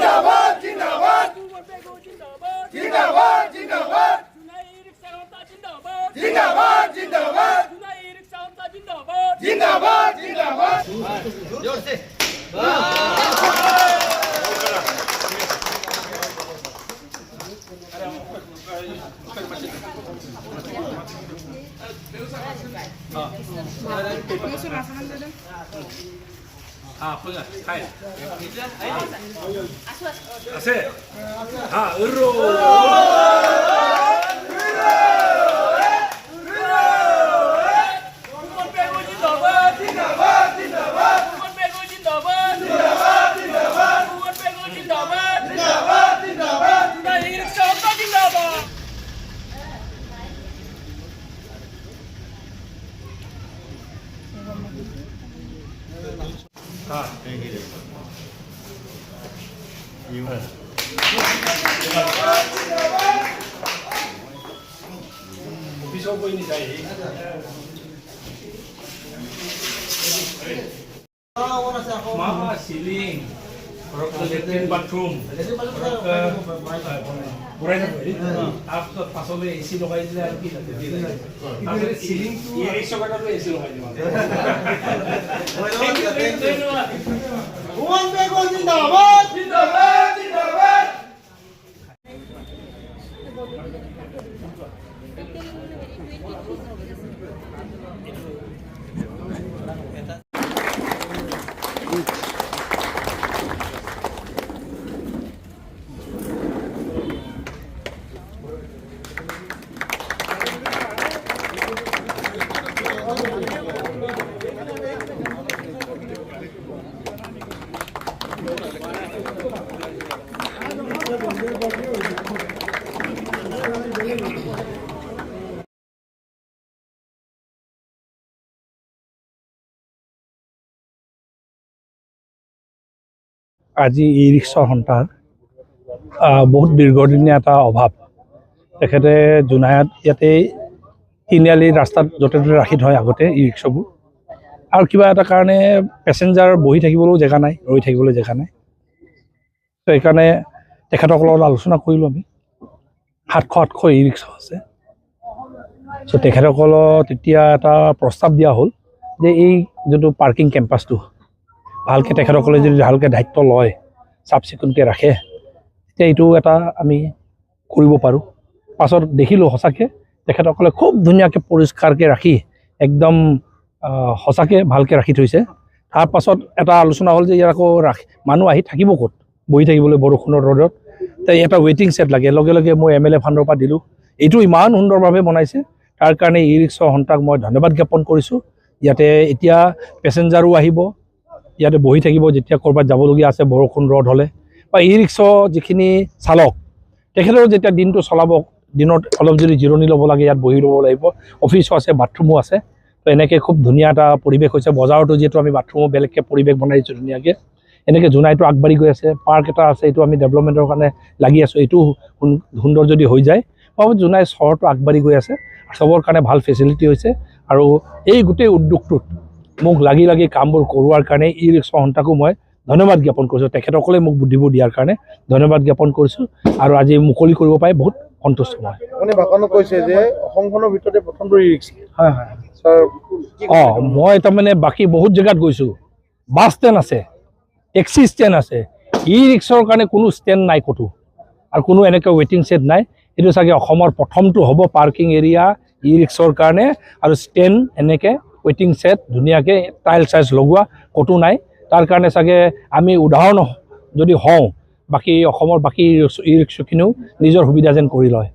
जिंदाबाद जिंदाबाद जिंदाबाद जिंदाबाद जिंदाबाद जिंदाबाद जिंदाबाद जिंदाबाद जोर से Mama ceiling, latrine bathroom, after pasole AC logai dile ar ki after ceiling to ye 100 টাকা AC logai diba भुवन बेगो जिंदाबाद जिंदाबाद जिंदाबाद আজি ই ৰিক্সা সন্থাৰ বহুত দীৰ্ঘদিনীয়া এটা অভাৱ তেখেতে জোনাইত ইয়াতে তিনিআলি ৰাস্তাত য'তে ত'তে ৰাখি থয় আগতে ই ৰিক্সাবোৰ আৰু কিবা এটা কাৰণে পেচেঞ্জাৰ বহি থাকিবলৈও জেগা নাই ৰৈ থাকিবলৈ জেগা নাই তো সেইকাৰণে তেখেতসকলৰ লগত আলোচনা কৰিলোঁ আমি 700 ই ৰিক্সা আছে চ' তেখেতসকলক তেতিয়া এটা প্ৰস্তাৱ দিয়া হ'ল যে এই যোনটো পাৰ্কিং কেম্পাছটো ভালকৈ তেখেতসকলে যদি ভালকৈ দায়িত্ব লয় চাফ চিকুণকৈ ৰাখে তেতিয়া এইটো এটা আমি কৰিব পাৰোঁ পাছত দেখিলোঁ সঁচাকৈ তেখেতসকলে খুব ধুনীয়াকৈ পৰিষ্কাৰকৈ ৰাখি একদম সঁচাকৈ ভালকৈ ৰাখি থৈছে তাৰ পাছত এটা আলোচনা হ'ল যে ইয়াৰ আকৌ মানুহ আহি থাকিব ক'ত বহি থাকিবলৈ বৰষুণৰ ৰ'দত তাই এটা ৱেইটিং ছেট লাগে লগে লগে মই MLA ফাণ্ডৰ পৰা দিলোঁ এইটো ইমান সুন্দৰভাৱে বনাইছে তাৰ কাৰণে ই ৰিক্সা সন্থাক মই ধন্যবাদ জ্ঞাপন কৰিছোঁ ইয়াতে এতিয়া পেচেঞ্জাৰো আহিব ইয়াতে বহি থাকিব যেতিয়া ক'ৰবাত যাবলগীয়া আছে বৰষুণ ৰ'দ হ'লে বা ই ৰিক্সা যিখিনি চালক তেখেতৰ যেতিয়া দিনটো চলাব দিনত অলপ যদি জিৰণি ল'ব লাগে ইয়াত বহি ল'ব লাগিব অফিচো আছে বাথৰুমো আছে তো এনেকৈ খুব ধুনীয়া এটা পৰিৱেশ হৈছে বজাৰতো যিহেতু আমি বাথৰুমো বেলেগকৈ পৰিৱেশ বনাই দিছোঁ ধুনীয়াকৈ এনেকৈ জোনাইটো আগবাঢ়ি গৈ আছে পাৰ্ক এটা আছে এইটো আমি ডেভেলপমেণ্টৰ কাৰণে লাগি আছোঁ এইটো সুন্দৰ যদি হৈ যায় মই জোনাই চহৰটো আগবাঢ়ি গৈ আছে চবৰ কাৰণে ভাল ফেচিলিটি হৈছে আৰু এই গোটেই উদ্যোগটোত মোক লাগি লাগি কামবোৰ কৰোৱাৰ কাৰণে ই ৰিক্সা সন্থাকো মই ধন্যবাদ জ্ঞাপন কৰিছোঁ তেখেতসকলে মোক বুদ্ধিবোৰ দিয়াৰ কাৰণে ধন্যবাদ জ্ঞাপন কৰিছোঁ আৰু আজি মুকলি কৰিব পাই বহুত সন্তুষ্ট মই মানে ভাষণত কৈছে যে অসমখনৰ ভিতৰতে প্ৰথমটো ই ৰিক্সা হয় হয় মই তাৰমানে বাকী বহুত জেগাত গৈছোঁ বাছ ষ্টেণ্ড আছে টেক্সি ষ্টেণ্ড আছে ই ৰিক্সাৰ কাৰণে কোনো ষ্টেণ্ড নাই ক'তো আৰু কোনো এনেকৈ ৱেইটিং ছেট নাই এইটো চাগে অসমৰ প্ৰথমটো হ'ব পাৰ্কিং এৰিয়া ই ৰিক্সাৰ কাৰণে আৰু ষ্টেণ্ড এনেকৈ ৱেইটিং ছেট ধুনীয়াকৈ টাইল চাইজ লগোৱা ক'তো নাই তাৰ কাৰণে চাগে আমি উদাহৰণ যদি হওঁ বাকী অসমৰ বাকী ই ৰিক্সাখিনিও নিজৰ সুবিধা যেন কৰি লয়